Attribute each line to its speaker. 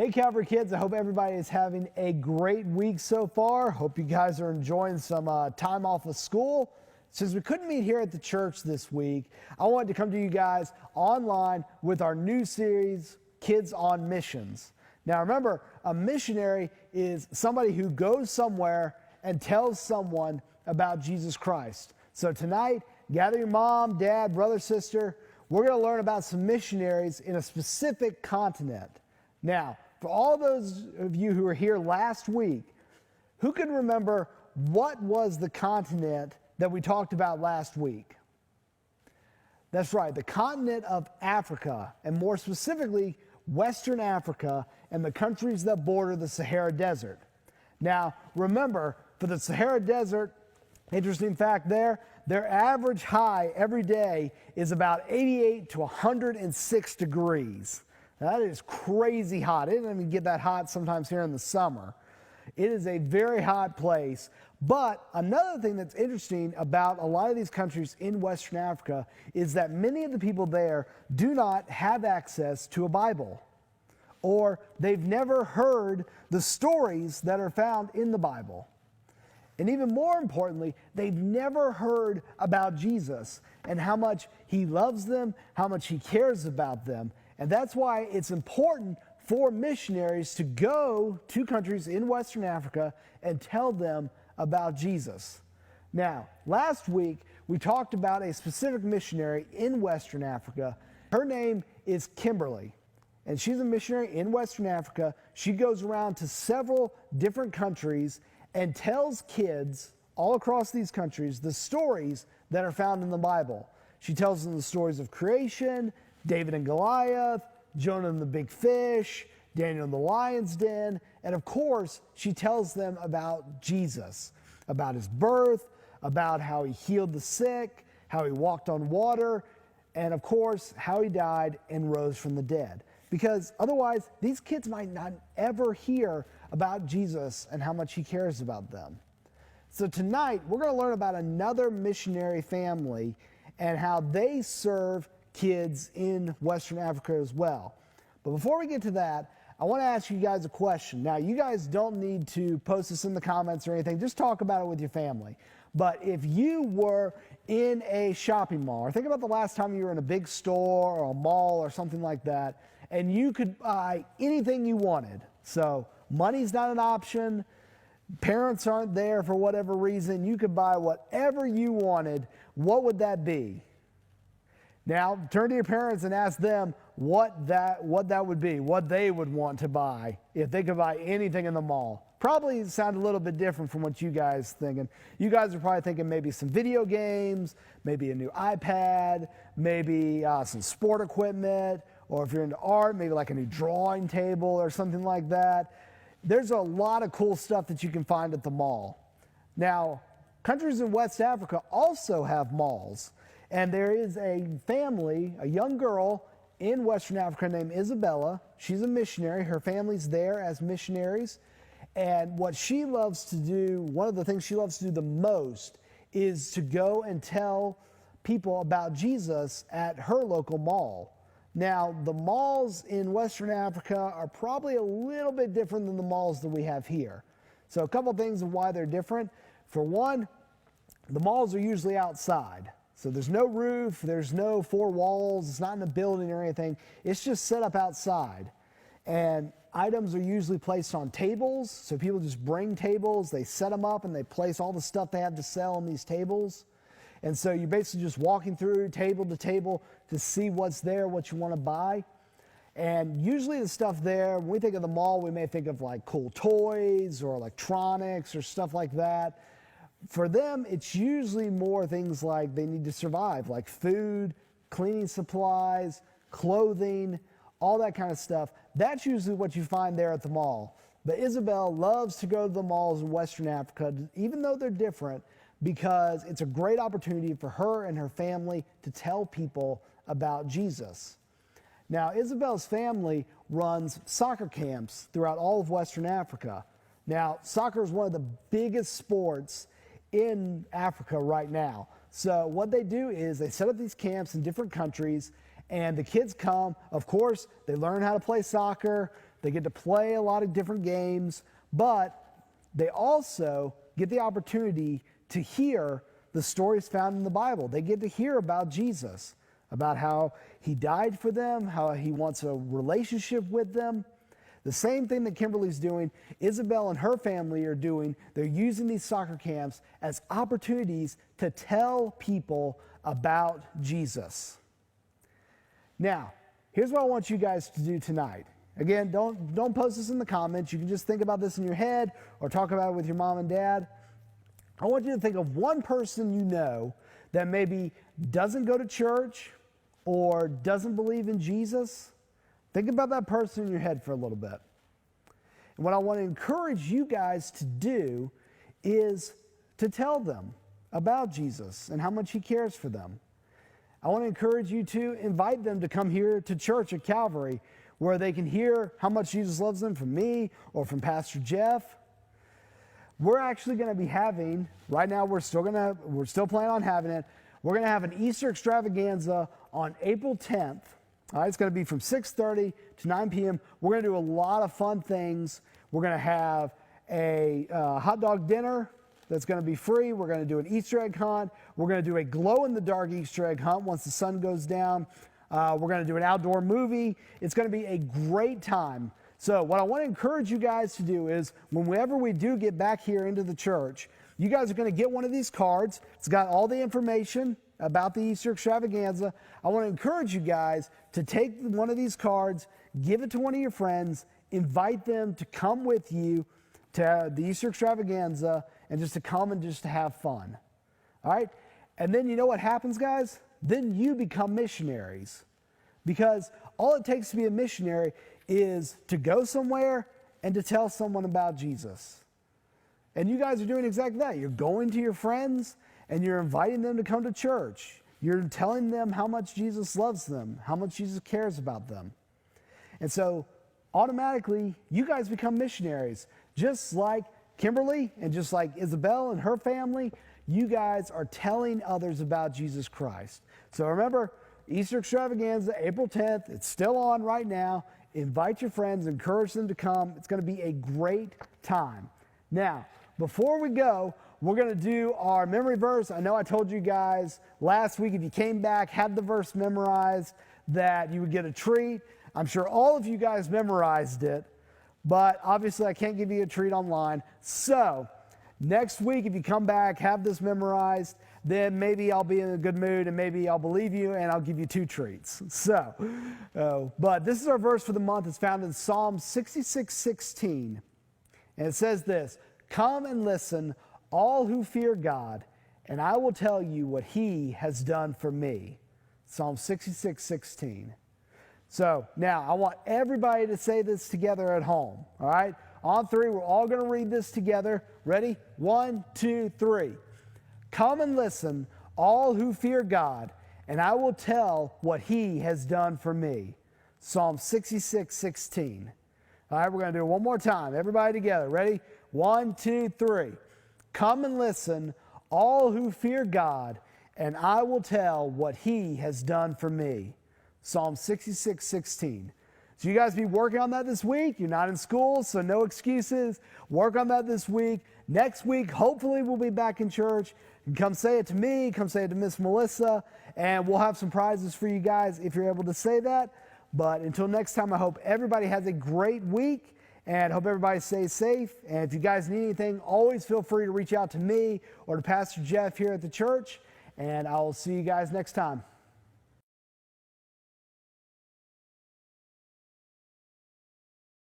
Speaker 1: Hey Calvary kids, I hope everybody is having a great week so far. Hope you guys are enjoying some time off of school. Since we couldn't meet here at the church this week, I wanted to come to you guys online with our new series, Kids on Missions. Now remember, a missionary is somebody who goes somewhere and tells someone about Jesus Christ. So tonight, gather your mom, dad, brother, sister. We're going to learn about some missionaries in a specific continent. Now, for all those of you who were here last week, who can remember what was the continent that we talked about last week? That's right, the continent of Africa, and more specifically, Western Africa and the countries that border the Sahara Desert. Now, remember, for the Sahara Desert, interesting fact there, their average high every day is about 88 to 106 degrees. That is crazy hot. It doesn't even get that hot sometimes here in the summer. It is a very hot place. But another thing that's interesting about a lot of these countries in Western Africa is that many of the people there do not have access to a Bible, or they've never heard the stories that are found in the Bible. And even more importantly, they've never heard about Jesus and how much he loves them, how much he cares about them. And that's why it's important for missionaries to go to countries in Western Africa and tell them about Jesus. Now, last week, we talked about a specific missionary in Western Africa. Her name is Kimberly, and she's a missionary in Western Africa. She goes around to several different countries and tells kids all across these countries the stories that are found in the Bible. She tells them the stories of creation, David and Goliath, Jonah and the big fish, Daniel in the lion's den, and of course, she tells them about Jesus, about his birth, about how he healed the sick, how he walked on water, and of course, how he died and rose from the dead. Because otherwise, these kids might not ever hear about Jesus and how much he cares about them. So tonight, we're going to learn about another missionary family and how they serve kids in Western Africa as well. But before we get to that, I want to ask you guys a question. Now, you guys don't need to post this in the comments or anything. Just talk about it with your family. But if you were in a shopping mall, or think about the last time you were in a big store or a mall or something like that, and you could buy anything you wanted. So money's not an option. Parents aren't there for whatever reason. You could buy whatever you wanted. What would that be? Now, turn to your parents and ask them what that would be, what they would want to buy if they could buy anything in the mall. Probably sound a little bit different from what you guys thinking. You guys are probably thinking maybe some video games, maybe a new iPad, maybe some sport equipment, or if you're into art, maybe like a new drawing table or something like that. There's a lot of cool stuff that you can find at the mall. Now, countries in West Africa also have malls. And there is a family, a young girl in Western Africa named Isabella. She's a missionary. Her family's there as missionaries. And what she loves to do, one of the things she loves to do the most is to go and tell people about Jesus at her local mall. Now, the malls in Western Africa are probably a little bit different than the malls that we have here. So a couple things of why they're different. For one, the malls are usually outside. So there's no roof, there's no four walls, it's not in a building or anything. It's just set up outside. And items are usually placed on tables. So people just bring tables, they set them up, and they place all the stuff they have to sell on these tables. And so you're basically just walking through table to table to see what's there, what you want to buy. And usually the stuff there, when we think of the mall, we may think of like cool toys or electronics or stuff like that. For them, it's usually more things like they need to survive, like food, cleaning supplies, clothing, all that kind of stuff. That's usually what you find there at the mall. But Isabel loves to go to the malls in Western Africa, even though they're different, because it's a great opportunity for her and her family to tell people about Jesus. Now, Isabel's family runs soccer camps throughout all of Western Africa. Now, soccer is one of the biggest sports in Africa right now. So what they do is they set up these camps in different countries, and the kids come. Of course, they learn how to play soccer. They get to play a lot of different games, but they also get the opportunity to hear the stories found in the Bible. They get to hear about Jesus, about how he died for them, how he wants a relationship with them. The same thing that Kimberly's doing, Isabel and her family are doing. They're using these soccer camps as opportunities to tell people about Jesus. Now, here's what I want you guys to do tonight. Again, don't post this in the comments. You can just think about this in your head or talk about it with your mom and dad. I want you to think of one person you know that maybe doesn't go to church or doesn't believe in Jesus. Think about that person in your head for a little bit. And what I want to encourage you guys to do is to tell them about Jesus and how much he cares for them. I want to encourage you to invite them to come here to church at Calvary, where they can hear how much Jesus loves them from me or from Pastor Jeff. We're actually going to be having, right now we're still planning on having it, we're going to have an Easter Extravaganza on April 10th. All right, it's going to be from 6:30 to 9 p.m. We're going to do a lot of fun things. We're going to have a hot dog dinner that's going to be free. We're going to do an Easter egg hunt. We're going to do a glow-in-the-dark Easter egg hunt once the sun goes down. We're going to do an outdoor movie. It's going to be a great time. So what I want to encourage you guys to do is whenever we do get back here into the church, you guys are going to get one of these cards. It's got all the information about the Easter Extravaganza. I want to encourage you guys to take one of these cards, give it to one of your friends, invite them to come with you to the Easter Extravaganza and just to come and just to have fun. All right? And then you know what happens, guys? Then you become missionaries. Because all it takes to be a missionary is to go somewhere and to tell someone about Jesus. And you guys are doing exactly that. You're going to your friends and you're inviting them to come to church. You're telling them how much Jesus loves them, how much Jesus cares about them. And so automatically, you guys become missionaries. Just like Kimberly and just like Isabel and her family, you guys are telling others about Jesus Christ. So remember, Easter Extravaganza, April 10th. It's still on right now. Invite your friends, encourage them to come. It's going to be a great time. Now, before we go, we're going to do our memory verse. I know I told you guys last week, if you came back, had the verse memorized, that you would get a treat. I'm sure all of you guys memorized it, but obviously I can't give you a treat online. So next week, if you come back, have this memorized, then maybe I'll be in a good mood and maybe I'll believe you and I'll give you 2 treats. But this is our verse for the month. It's found in Psalm 66:16. And it says this: "Come and listen, all who fear God, and I will tell you what he has done for me." Psalm 66:16. So now I want everybody to say this together at home. All right? On 3, we're all going to read this together. Ready? 1, 2, 3. "Come and listen, all who fear God, and I will tell what he has done for me." Psalm 66:16. All right, we're going to do it one more time. Everybody together. Ready? 1, 2, 3. "Come and listen, all who fear God, and I will tell what he has done for me." Psalm 66:16. So you guys be working on that this week. You're not in school, so no excuses. Work on that this week. Next week, hopefully we'll be back in church. You can come say it to me, come say it to Miss Melissa, and we'll have some prizes for you guys if you're able to say that. But until next time, I hope everybody has a great week and hope everybody stays safe. And if you guys need anything, always feel free to reach out to me or to Pastor Jeff here at the church. And I will see you guys next time.